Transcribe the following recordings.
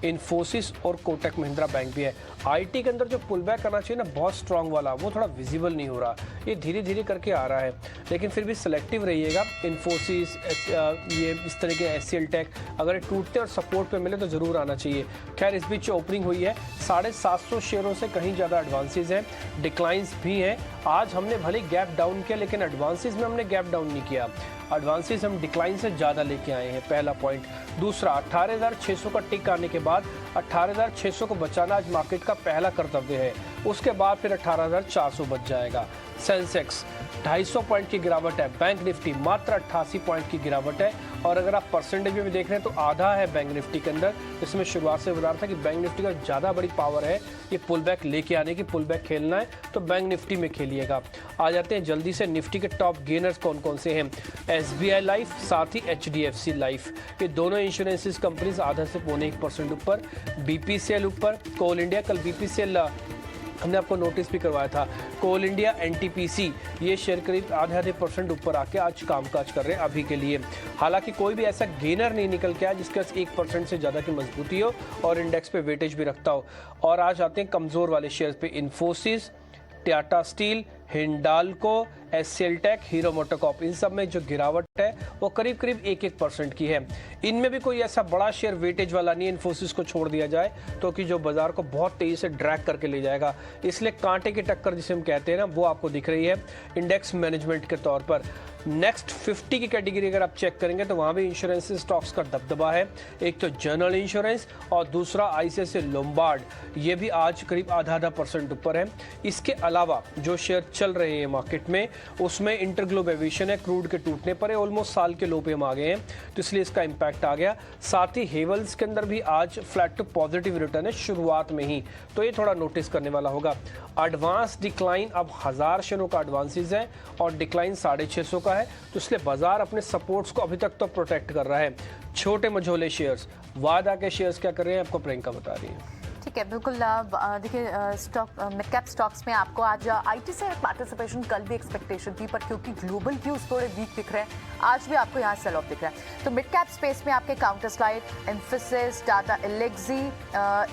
इन्फोसिस और कोटक महिंद्रा बैंक भी है। आईटी के अंदर जो पुल बैक करना चाहिए ना बहुत स्ट्रांग वाला, वो थोड़ा विजिबल नहीं हो रहा, ये धीरे धीरे करके आ रहा है, लेकिन फिर भी सेलेक्टिव रहिएगा। इन्फोसिस, ये इस तरह के एचसीएल टेक अगर टूटते और सपोर्ट पे मिले तो ज़रूर आना चाहिए। खैर इस बीच ओपनिंग हुई है 750 शेयरों से कहीं ज़्यादा एडवांसेस हैं, डिक्लाइंस भी हैं। आज हमने भले गैप डाउन किया लेकिन एडवांसेस में हमने गैप डाउन नहीं किया, एडवांसेस हम डिक्लाइन से ज़्यादा लेके आए हैं, पहला पॉइंट। दूसरा, 18,600 का टिक आने के बाद 18,600 को बचाना आज मार्केट का पहला कर्तव्य है, उसके बाद फिर 18,400 बच जाएगा। सेंसेक्स 250 पॉइंट की गिरावट है, बैंक निफ्टी मात्र 88 पॉइंट की गिरावट है। और अगर आप परसेंटेज में देख रहे हैं तो आधा है बैंक निफ्टी के अंदर। इसमें शुरुआत से बता रहा था कि बैंक निफ्टी का ज़्यादा बड़ी पावर है ये पुल बैक लेके आने की, पुल बैक खेलना है तो बैंक निफ्टी में खेलिएगा। आ जाते हैं जल्दी से निफ्टी के टॉप गेनर्स कौन कौन से हैं। एसबीआई लाइफ, साथ ही एचडीएफसी लाइफ, ये दोनों इंश्योरेंसेस कंपनीज आधा से 0.25% ऊपर। बीपीसीएल ऊपर, कोल इंडिया, कल बीपीसीएल हमने आपको नोटिस भी करवाया था, कोल इंडिया, एनटीपीसी, ये शेयर करीब आधे % ऊपर आके आज कामकाज कर रहे हैं अभी के लिए। हालांकि कोई भी ऐसा गेनर नहीं निकल के आया जिसके पास 1% से ज़्यादा की मजबूती हो और इंडेक्स पे वेटेज भी रखता हो। और आज आते हैं कमज़ोर वाले शेयर्स पे। इन्फोसिस, टाटा स्टील, हिंडाल्को, एचसीएल टेक, हीरो मोटोकॉर्प, इन सब में जो गिरावट है वो करीब 1% की है। इनमें भी कोई ऐसा बड़ा शेयर वेटेज वाला नहीं है, इन्फोसिस को छोड़ दिया जाए तो कि जो बाजार को बहुत तेजी से ड्रैग करके ले जाएगा, इसलिए कांटे की टक्कर जिसे हम कहते हैं ना, वो आपको दिख रही है इंडेक्स मैनेजमेंट के तौर पर। नेक्स्ट 50 की कैटेगरी अगर आप चेक करेंगे तो वहाँ भी इंश्योरेंस स्टॉक्स का दबदबा है। एक तो जनरल इंश्योरेंस और दूसरा आईसीआईसीआई लोम्बार्ड, ये भी आज करीब आधा % ऊपर है। इसके अलावा जो शेयर चल रहे हैं मार्केट में उसमें इंटरग्लोब एविएशन है, क्रूड के टूटने पर है, ऑलमोस्ट साल के लो पे हम आ गए हैं तो इसलिए इसका इम्पैक्ट आ गया। साथ ही हेवल्स के अंदर भी आज फ्लैट टू पॉजिटिव रिटर्न है शुरुआत में ही, तो ये थोड़ा नोटिस करने वाला होगा। एडवांस डिक्लाइन अब 1000 शेयरों का एडवांसेस है और डिक्लाइन 650 का है, तो इसलिए बाजार अपने सपोर्ट्स को अभी तक तो प्रोटेक्ट कर रहा है। छोटे मझोले शेयर्स, वादा के शेयर्स क्या कर रहे हैं आपको प्रियंका बता रही है। ठीक है, बिल्कुल। देखिए स्टॉक मिड कैप स्टॉक्स में आपको आज आईटी से पार्टिसिपेशन, कल भी एक्सपेक्टेशन थी पर क्योंकि ग्लोबल क्यूज थोड़े वीक दिख रहे हैं आज भी आपको यहाँ सेल ऑफ दिख रहा है। तो मिड कैप स्पेस में आपके काउंटर स्लाइड, एम्फेसिस, टाटा एलेक्सी,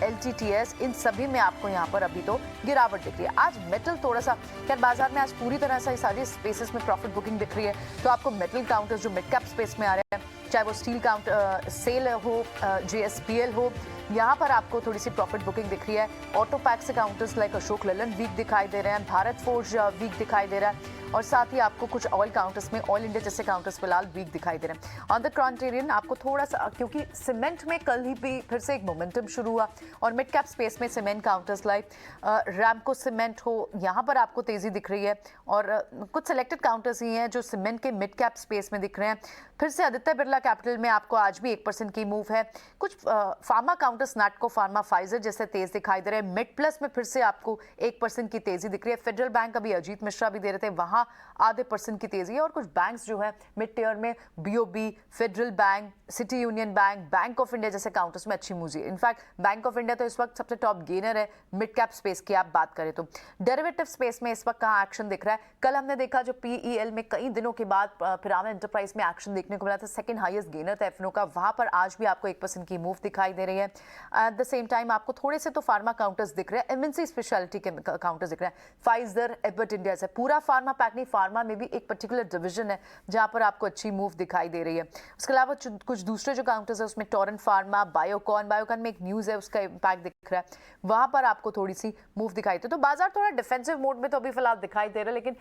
एलटीटीएस, इन सभी में आपको यहाँ पर अभी तो गिरावट दिख रही है। आज मेटल थोड़ा सा, खैर बाजार में आज पूरी तरह से सारी स्पेसेस में प्रॉफिट बुकिंग दिख रही है, तो आपको मेटल काउंटर्स जो मिड कैप स्पेस में आ रहे हैं, चाहे वो स्टील काउंटर सेल हो, जेएसपीएल हो, यहाँ पर आपको थोड़ी सी प्रॉफिट बुकिंग दिख रही है। ऑटो पैक से counters like Ashok Leyland weak दिखाई दे रहे हैं, भारत फोर्ज वीक दिखाई दे रहा है, और साथ ही आपको कुछ ऑयल काउंटर्स में, ऑयल इंडिया जैसे काउंटर्स फिलहाल वीक दिखाई दे रहे हैं। ऑन द कॉन्ट्रेरियन आपको थोड़ा सा, क्योंकि सीमेंट में कल ही भी फिर से एक मोमेंटम शुरू हुआ और मिड कैप स्पेस में cement counters like Ramco cement हो, यहाँ पर आपको तेजी दिख रही है, और कुछ सिलेक्टेड काउंटर्स ही हैं जो सीमेंट के मिड कैप स्पेस में दिख रहे हैं। फिर से आदित्य बिरला कैपिटल में आपको आज भी 1% की मूव है। कुछ फार्मा काउंटर्स, नाटको फार्मा, फाइजर जैसे तेज दिखाई दे रहे हैं। मिड प्लस में फिर से आपको 1% की तेजी दिख रही है। फेडरल बैंक, अभी अजीत मिश्रा भी दे रहे थे, वहां आधे % की तेजी है। और कुछ बैंक्स जो है मिड टियर में, BOB, federal bank, city union bank, bank of India जैसे काउंटर्स में अच्छी मूव है। इनफैक्ट बैंक ऑफ इंडिया तो इस वक्त सबसे टॉप गेनर है मिड कैप स्पेस की आप बात करें तो। डेरिवेटिव स्पेस में इस वक्त कहाँ एक्शन दिख रहा है? कल हमने देखा जो पीईएल में कई दिनों के बाद पिरामिड एंटरप्राइज में एक्शन देखने को मिला था, सेकंड हाईएस्ट गेनर था एफनो का, वहां पर आज भी आपको 1% की मूव दिखाई दे रही है। एट द सेम टाइम आपको थोड़े से तो फार्मा काउंटर्स दिख रहे हैं, एमएनसी स्पेशलिटी के काउंटर्स दिख रहे हैं, फाइजर, एबट इंडिया से। पूरा फार्मा पैक नहीं, फार्मा में भी एक पर्टिकुलर डिवीजन है जहां पर आपको अच्छी मूव दिखाई दे रही है। उसके अलावा कुछ दूसरे जो काउंटर्स है उसमें टोरेंट फार्मा, बायोकॉन में एक न्यूज है उसका इम्पैक्ट दिख रहा है, वहां पर आपको थोड़ी सी मूव दिखाई दे। तो बाजार थोड़ा डिफेंसिव मोड में तो अभी फिलहाल दिखाई दे रहा है, लेकिन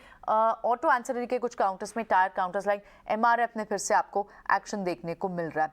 ऑटो एंसिलरी के कुछ काउंटर्स में, टायर काउंटर्स लाइक एमआरएफ में फिर से आपको एक्शन देखने को मिल रहा है।